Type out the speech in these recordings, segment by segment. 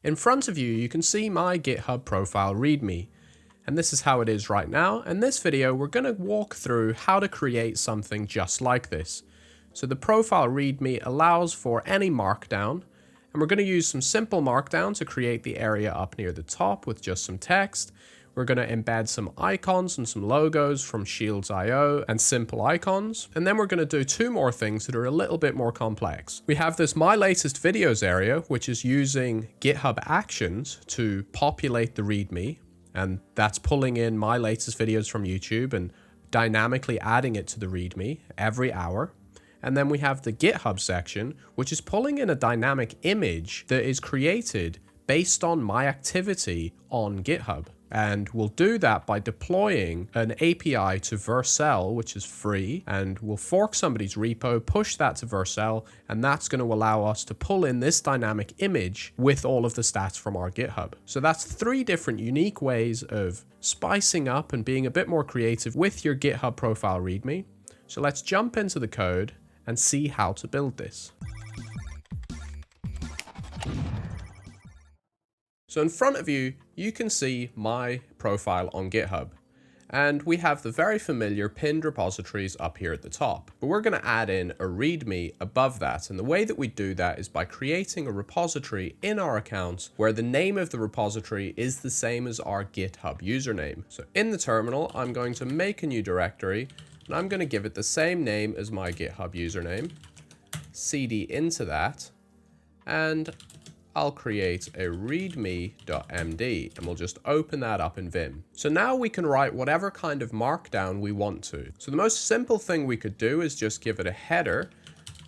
In front of you, you can see my GitHub profile README. And this is how it is right now. In this video, we're going to walk through how to create something just like this. So the profile README allows for any markdown, and we're going to use some simple markdown to create the area up near the top with just some text. We're going to embed some icons and some logos from Shields.io and simple icons. And then we're going to do two more things that are a little bit more complex. We have this My Latest Videos area, which is using GitHub Actions to populate the README. And that's pulling in my latest videos from YouTube and dynamically adding it to the README every hour. And then we have the GitHub section, which is pulling in a dynamic image that is created based on my activity on GitHub. And we'll do that by deploying an API to vercel, which is free, and we'll fork somebody's repo, push that to vercel, and that's going to allow us to pull in this dynamic image with all of the stats from our GitHub. So that's three different unique ways of spicing up and being a bit more creative with your GitHub profile README. So let's jump into the code and see how to build this. So in front of you, you can see my profile on GitHub. And we have the very familiar pinned repositories up here at the top. But we're going to add in a README above that. And the way that we do that is by creating a repository in our account where the name of the repository is the same as our GitHub username. So in the terminal, I'm going to make a new directory, and I'm going to give it the same name as my GitHub username, cd into that, and I'll create a readme.md, and we'll just open that up in Vim. So now we can write whatever kind of markdown we want to. So the most simple thing we could do is just give it a header,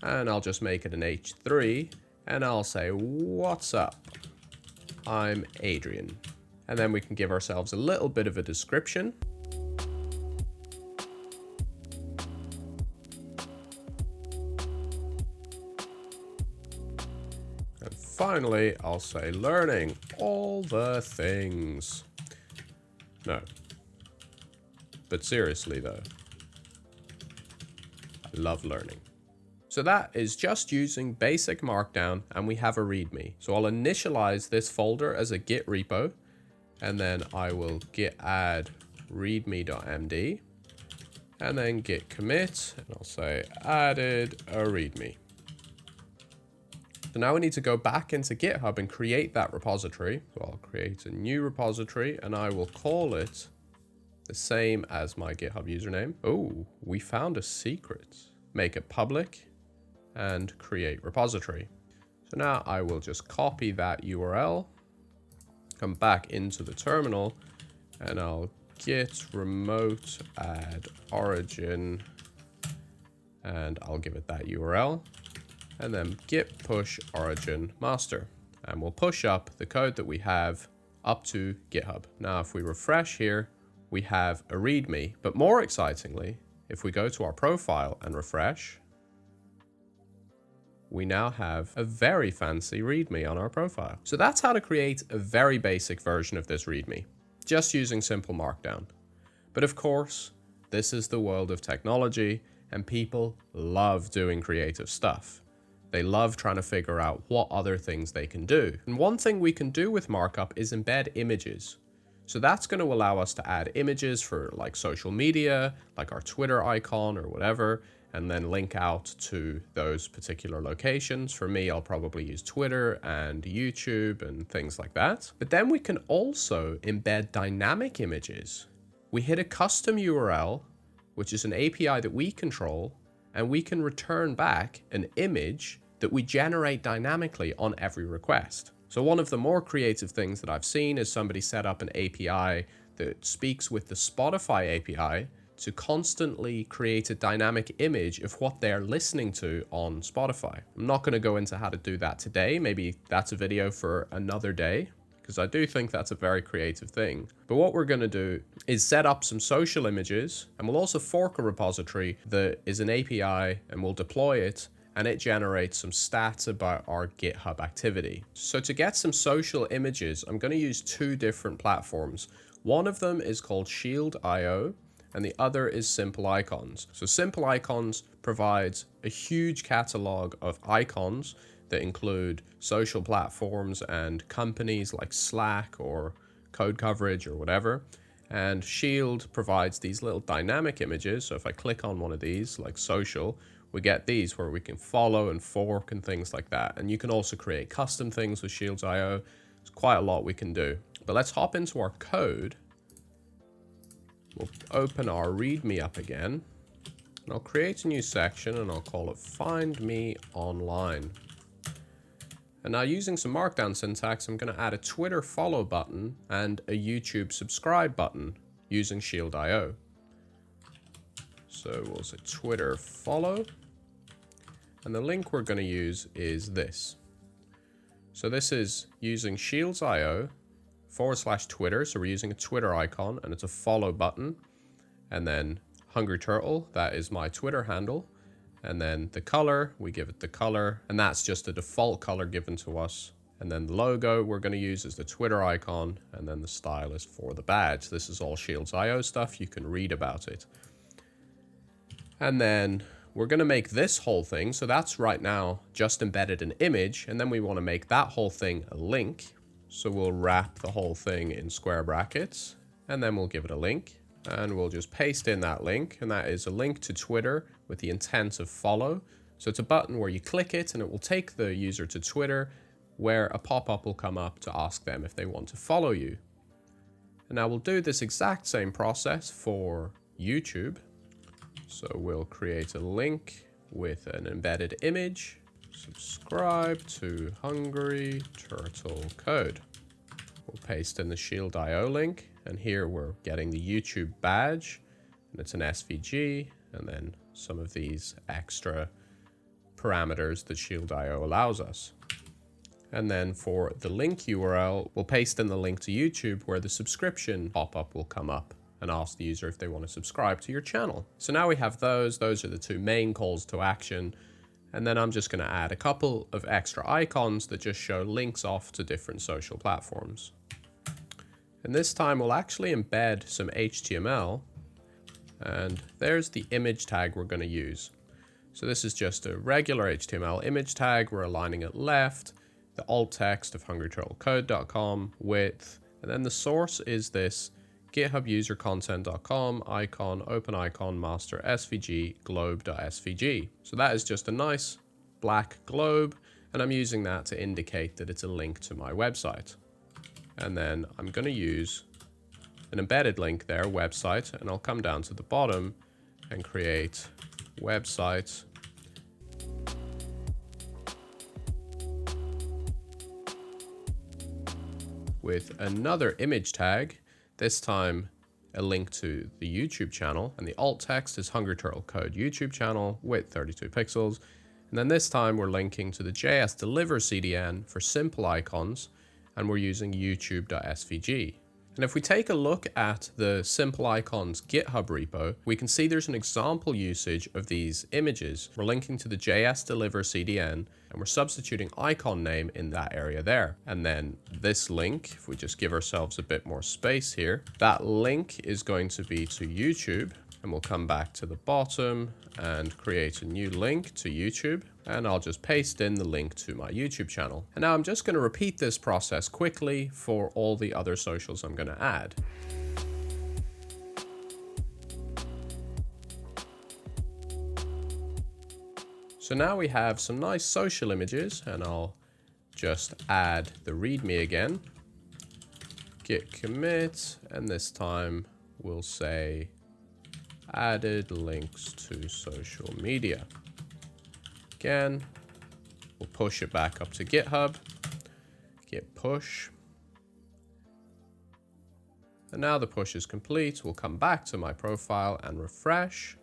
and I'll just make it an H3, and I'll say, "What's up? I'm Adrian." And then we can give ourselves a little bit of a description. And finally, I'll say learning all the things. No. But seriously though, I love learning. So that is just using basic markdown, and we have a README. So I'll initialize this folder as a Git repo, and then I will git add readme.md, and then git commit, and I'll say added a README. So now we need to go back into GitHub and create that repository. So I'll create a new repository, and I will call it the same as my GitHub username. Oh, we found a secret. Make it public and create repository. So now I will just copy that URL, come back into the terminal, and I'll git remote add origin, and I'll give it that URL. And then git push origin master. And we'll push up the code that we have up to GitHub. Now, if we refresh here, we have a README. But more excitingly, if we go to our profile and refresh, we now have a very fancy README on our profile. So that's how to create a very basic version of this README, just using simple markdown. But of course, this is the world of technology, and people love doing creative stuff. They love trying to figure out what other things they can do. And one thing we can do with markup is embed images. So that's going to allow us to add images for like social media, like our Twitter icon or whatever, and then link out to those particular locations. For me, I'll probably use Twitter and YouTube and things like that. But then we can also embed dynamic images. We hit a custom URL, which is an API that we control, and we can return back an image that we generate dynamically on every request. So one of the more creative things that I've seen is somebody set up an API that speaks with the Spotify API to constantly create a dynamic image of what they're listening to on Spotify. I'm not going to go into how to do that today. Maybe that's a video for another day, because I do think that's a very creative thing. But what we're going to do is set up some social images, and we'll also fork a repository that is an API, and we'll deploy it, and it generates some stats about our GitHub activity. So to get some social images, I'm going to use two different platforms. One of them is called Shield.io, and the other is Simple Icons. So Simple Icons provides a huge catalog of icons that include social platforms and companies like Slack or Code Coverage or whatever. And Shield provides these little dynamic images. So if I click on one of these, like social, we get these where we can follow and fork and things like that. And you can also create custom things with Shields.io. There's quite a lot we can do. But let's hop into our code. We'll open our README up again. And I'll create a new section and I'll call it Find Me Online. And now using some markdown syntax, I'm going to add a Twitter follow button and a YouTube subscribe button using Shield.io. So we'll say Twitter follow. And the link we're going to use is this. So this is using Shields.io /Twitter. So we're using a Twitter icon and it's a follow button. And then Hungry Turtle, that is my Twitter handle. And then the color, we give it the color, and that's just a default color given to us. And then the logo we're going to use is the Twitter icon, and then the style is for the badge. This is all Shields.io stuff. You can read about it. And then we're going to make this whole thing. So that's right now just embedded an image, and then we want to make that whole thing a link. So we'll wrap the whole thing in square brackets, and then we'll give it a link. And we'll just paste in that link, and that is a link to Twitter with the intent of follow. So it's a button where you click it and it will take the user to Twitter, where a pop-up will come up to ask them if they want to follow you. And now we'll do this exact same process for YouTube. So we'll create a link with an embedded image, subscribe to Hungry Turtle Code. We'll paste in the Shield.io link. And here we're getting the YouTube badge, and it's an SVG, and then some of these extra parameters that Shield.io allows us. And then for the link URL, we'll paste in the link to YouTube where the subscription pop-up will come up and ask the user if they want to subscribe to your channel. So now we have those. Those are the two main calls to action. And then I'm just going to add a couple of extra icons that just show links off to different social platforms. And this time we'll actually embed some HTML, and there's the image tag we're going to use. So this is just a regular HTML image tag. We're aligning it left, the alt text of hungryturtlecode.com, width, and then the source is this githubusercontent.com icon, open icon, master svg, globe.svg. So that is just a nice black globe, and I'm using that to indicate that it's a link to my website. And then I'm going to use an embedded link there, website, and I'll come down to the bottom and create website. With another image tag, this time a link to the YouTube channel, and the alt text is Hungry Turtle Code YouTube channel, width 32 pixels. And then this time we're linking to the JS Deliver CDN for simple icons, and we're using youtube.svg. And if we take a look at the simple icons GitHub repo, we can see there's an example usage of these images. We're linking to the JS Deliver CDN, and we're substituting icon name in that area there. And then this link, if we just give ourselves a bit more space here, that link is going to be to YouTube. And we'll come back to the bottom and create a new link to YouTube. And I'll just paste in the link to my YouTube channel. And now I'm just going to repeat this process quickly for all the other socials I'm going to add. So now we have some nice social images, and I'll just add the README again. Git commit, and this time we'll say added links to social media. Again, we'll push it back up to GitHub, git push. And now the push is complete. We'll come back to my profile and refresh,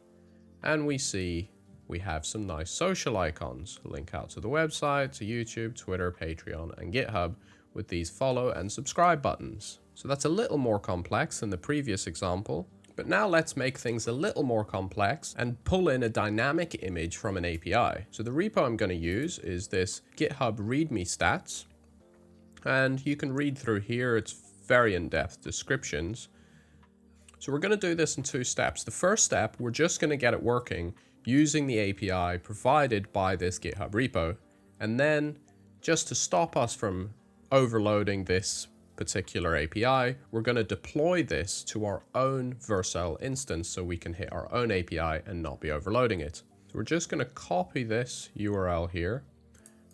and we see we have some nice social icons. Link out to the website, to YouTube, Twitter, Patreon, and GitHub with these follow and subscribe buttons. So that's a little more complex than the previous example. But now let's make things a little more complex and pull in a dynamic image from an API. So the repo I'm going to use is this GitHub README stats. And you can read through here. It's very in-depth descriptions. So we're going to do this in two steps. The first step, we're just going to get it working using the API provided by this GitHub repo. And then just to stop us from overloading this particular API, we're going to deploy this to our own vercel instance so we can hit our own API and not be overloading it. So we're just going to copy this URL here.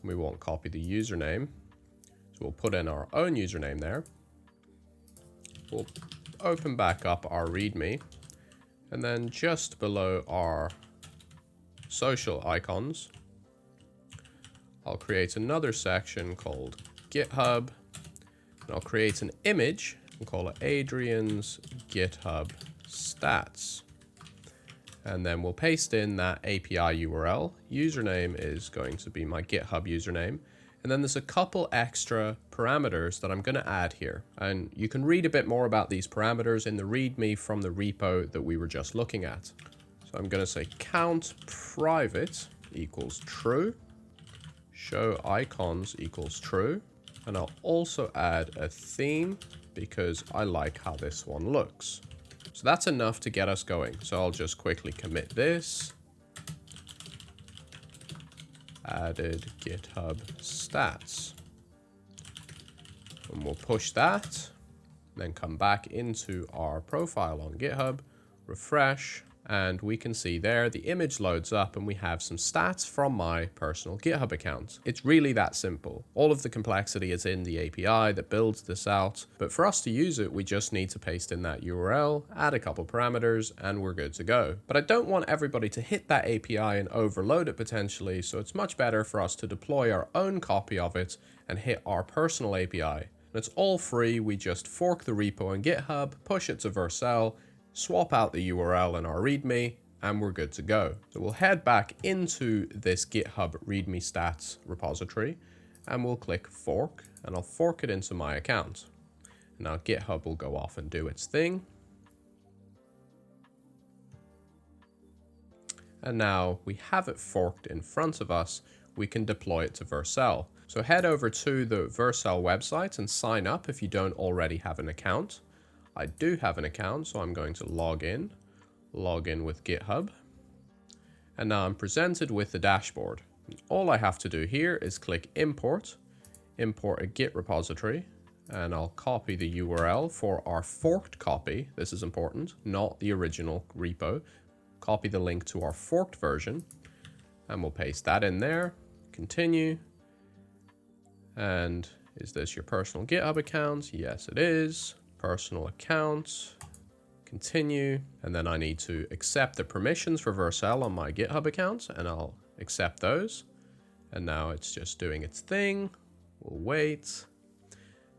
We won't copy the username. So we'll put in our own username there. We'll open back up our README. And then just below our social icons, I'll create another section called GitHub. And I'll create an image and call it Adrian's GitHub stats. And then we'll paste in that API URL. Username is going to be my GitHub username. And then there's a couple extra parameters that I'm going to add here. And you can read a bit more about these parameters in the README from the repo that we were just looking at. So I'm going to say count private equals true. Show icons equals true. And I'll also add a theme because I like how this one looks. So that's enough to get us going. So I'll just quickly commit this. Added GitHub stats. And we'll push that. Then come back into our profile on GitHub, refresh, and we can see there the image loads up and we have some stats from my personal GitHub account. It's really that simple. All of the complexity is in the API that builds this out, but for us to use it, we just need to paste in that URL, add a couple parameters, and we're good to go. But I don't want everybody to hit that API and overload it potentially, so it's much better for us to deploy our own copy of it and hit our personal API. And it's all free. We just fork the repo in GitHub, push it to vercel, swap out the URL in our README, and we're good to go. So we'll head back into this GitHub README stats repository, and we'll click fork, and I'll fork it into my account. Now GitHub will go off and do its thing. And now we have it forked in front of us, we can deploy it to vercel. So head over to the vercel website and sign up if you don't already have an account. I do have an account, so I'm going to log in with GitHub. And now I'm presented with the dashboard. All I have to do here is click import a Git repository, and I'll copy the URL for our forked copy. This is important, not the original repo. Copy the link to our forked version, and we'll paste that in there. Continue. And is this your personal GitHub account? Yes, it is. Personal account, continue, and then I need to accept the permissions for vercel on my GitHub account, and I'll accept those. And now it's just doing its thing. We'll wait.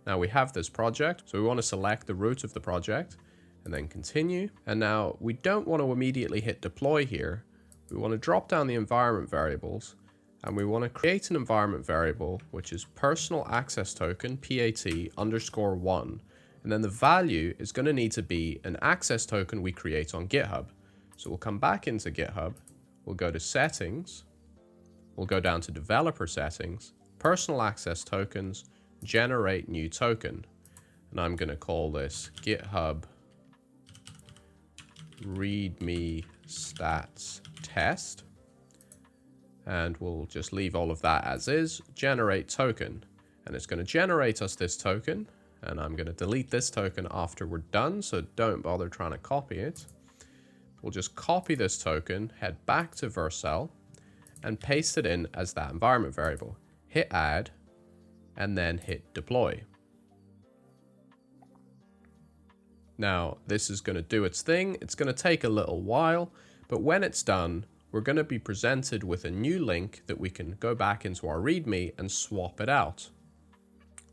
Now we have this project, so we want to select the root of the project and then continue. And now we don't want to immediately hit deploy here. We want to drop down the environment variables, and we want to create an environment variable, which is personal access token, PAT_1. And then the value is going to need to be an access token we create on GitHub. So we'll come back into GitHub. We'll go to settings. We'll go down to developer settings, personal access tokens, generate new token. And I'm going to call this GitHub README stats test. And we'll just leave all of that as is, generate token. And it's going to generate us this token. And I'm going to delete this token after we're done, so don't bother trying to copy it. We'll just copy this token, head back to vercel, and paste it in as that environment variable. Hit add, and then hit deploy. Now, this is going to do its thing. It's going to take a little while, but when it's done, we're going to be presented with a new link that we can go back into our README and swap it out.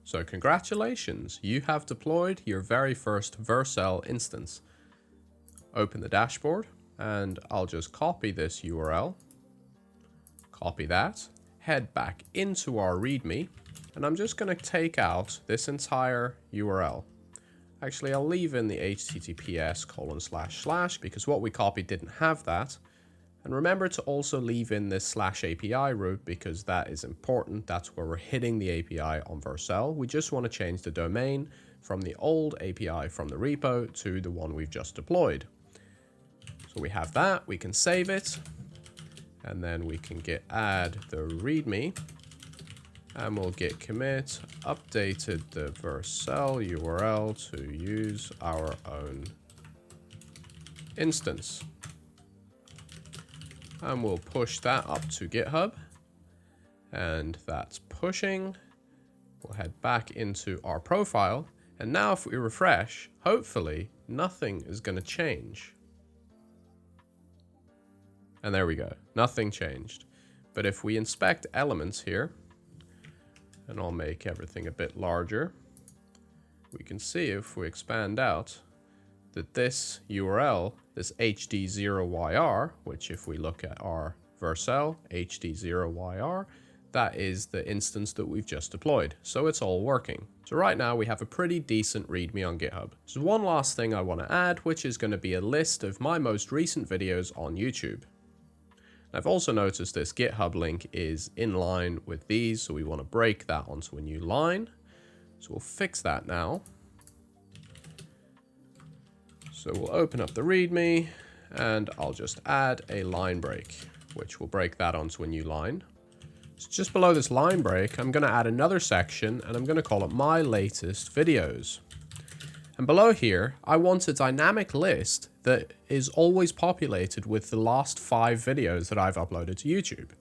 So congratulations, you have deployed your very first vercel instance. Open the dashboard, and I'll just copy this URL, copy that, head back into our README, and I'm just going to take out this entire URL. Actually, I'll leave in the https:// because what we copied didn't have that. And remember to also leave in this /API root because that is important. That's where we're hitting the API on vercel. We just want to change the domain from the old API from the repo to the one we've just deployed. So we have that, we can save it, and then we can git add the README, And we'll git commit, updated the vercel URL to use our own instance. And we'll push that up to GitHub. And that's pushing. We'll head back into our profile. And now if we refresh, hopefully nothing is going to change. And there we go. Nothing changed. But if we inspect elements here, and I'll make everything a bit larger, we can see if we expand out that this URL, this hd0yr, which if we look at our vercel, hd0yr, that is the instance that we've just deployed. So it's all working. So right now we have a pretty decent README on GitHub. So one last thing I want to add, which is going to be a list of my most recent videos on YouTube. I've also noticed this GitHub link is in line with these, so we want to break that onto a new line. So we'll fix that now. So we'll open up the README, and I'll just add a line break, which will break that onto a new line. So just below this line break, I'm going to add another section, and I'm going to call it My Latest Videos. And below here, I want a dynamic list that is always populated with the last 5 videos that I've uploaded to YouTube.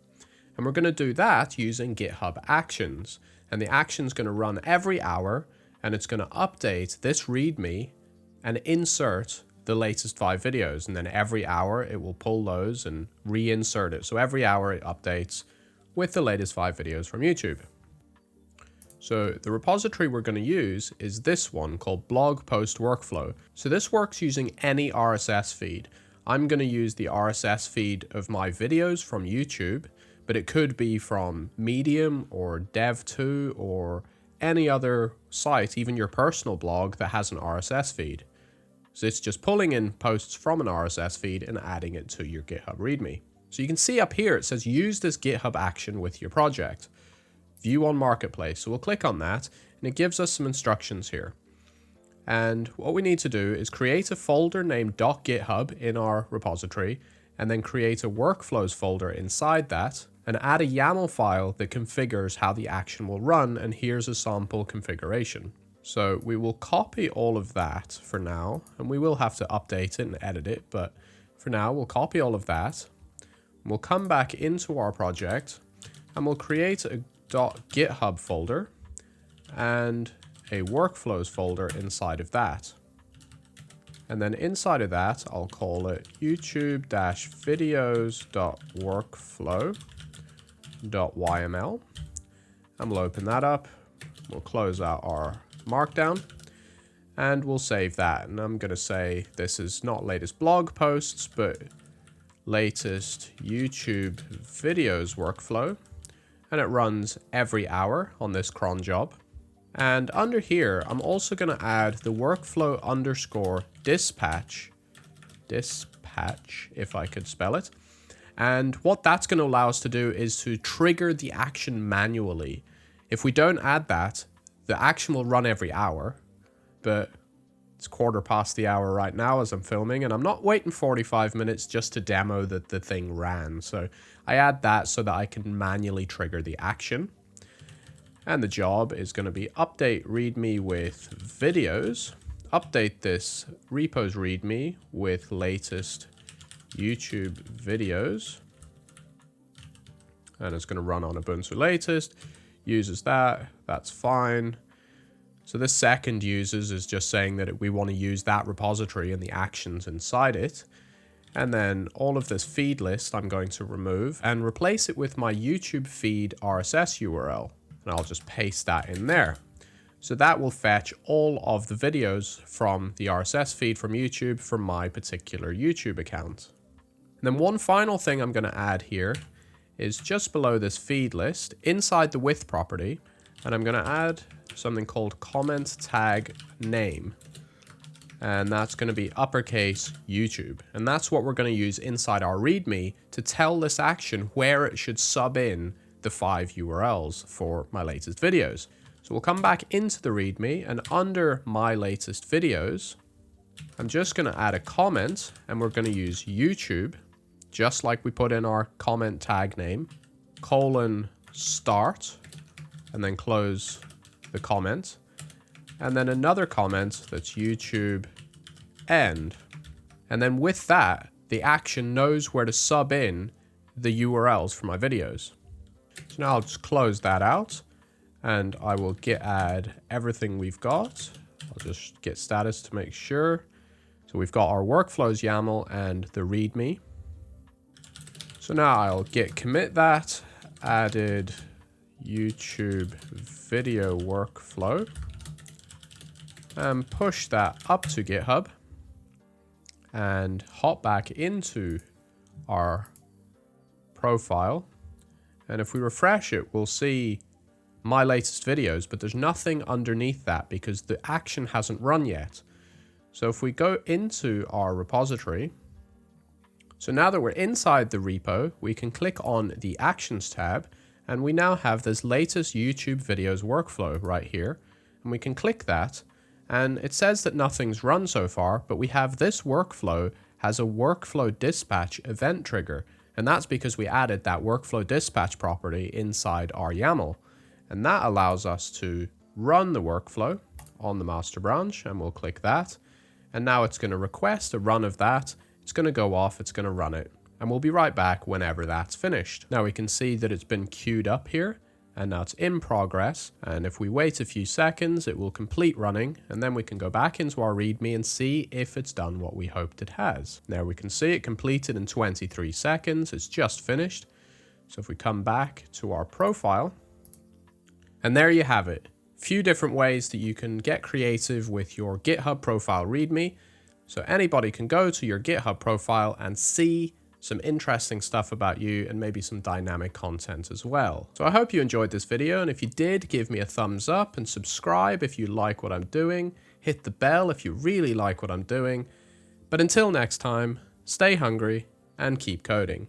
And we're going to do that using GitHub Actions. And the action's going to run every hour, and it's going to update this README and insert the latest 5 videos. And then every hour it will pull those and reinsert it. So every hour it updates with the latest 5 videos from YouTube. So the repository we're going to use is this one called blog post workflow. So this works using any RSS feed. I'm going to use the RSS feed of my videos from YouTube, but it could be from Medium or Dev2 or any other site, even your personal blog that has an RSS feed. So it's just pulling in posts from an RSS feed and adding it to your GitHub README. So you can see up here, it says use this GitHub action with your project. View on Marketplace. So we'll click on that, and it gives us some instructions here. And what we need to do is create a folder named .github in our repository, and then create a workflows folder inside that, and add a YAML file that configures how the action will run, and here's a sample configuration. So we will copy all of that for now, and we will have to update it and edit it, but for now we'll copy all of that. We'll come back into our project, and we'll create a .github folder and a workflows folder inside of that. And then inside of that, I'll call it youtube-videos.workflow.yml. And we'll open that up. We'll close out our markdown and we'll save that. And I'm going to say this is not latest blog posts, but latest YouTube videos workflow. And it runs every hour on this cron job. And under here, I'm also going to add the workflow underscore dispatch, if I could spell it. And what that's going to allow us to do is to trigger the action manually. If we don't add that, the action will run every hour, but it's 1/4 the hour right now as I'm filming, and I'm not waiting 45 minutes just to demo that the thing ran. So I add that so that I can manually trigger the action. And the job is going to be update README with videos, update this repos README with latest YouTube videos. And it's going to run on Ubuntu latest, uses that, that's fine. So this second uses is just saying that we want to use that repository and the actions inside it. And then all of this feed list I'm going to remove and replace it with my YouTube feed RSS URL. And I'll just paste that in there. So that will fetch all of the videos from the RSS feed from YouTube from my particular YouTube account. And then one final thing I'm going to add here is just below this feed list, inside the with property, and I'm going to add something called comment tag name. And that's going to be uppercase YouTube. And that's what we're going to use inside our README to tell this action where it should sub in the 5 URLs for my latest videos. So we'll come back into the README, and under my latest videos, I'm just going to add a comment, and we're going to use YouTube, just like we put in our comment tag name, : start and then close the comment. And then another comment that's YouTube end. And then with that, the action knows where to sub in the URLs for my videos. So now I'll just close that out and I will git add everything we've got. I'll just git status to make sure. So we've got our workflows YAML and the README. So now I'll git commit that, added YouTube video workflow, and push that up to GitHub and hop back into our profile. And if we refresh it, we'll see my latest videos, but there's nothing underneath that because the action hasn't run yet. So if we go into our repository, so now that we're inside the repo, we can click on the Actions tab, and we now have this latest YouTube videos workflow right here. And we can click that, and it says that nothing's run so far, but we have this workflow has a workflow dispatch event trigger. And that's because we added that workflow dispatch property inside our YAML. And that allows us to run the workflow on the master branch, and we'll click that. And now it's going to request a run of that. It's going to go off, it's going to run it, and we'll be right back whenever that's finished. Now we can see that it's been queued up here, and now it's in progress. And if we wait a few seconds, it will complete running, and then we can go back into our README and see if it's done what we hoped it has. Now we can see it completed in 23 seconds. It's just finished. So if we come back to our profile, and there you have it. Few different ways that you can get creative with your GitHub profile README. So anybody can go to your GitHub profile and see some interesting stuff about you and maybe some dynamic content as well. So I hope you enjoyed this video, and if you did, give me a thumbs up and subscribe if you like what I'm doing. Hit the bell if you really like what I'm doing. But until next time, stay hungry and keep coding.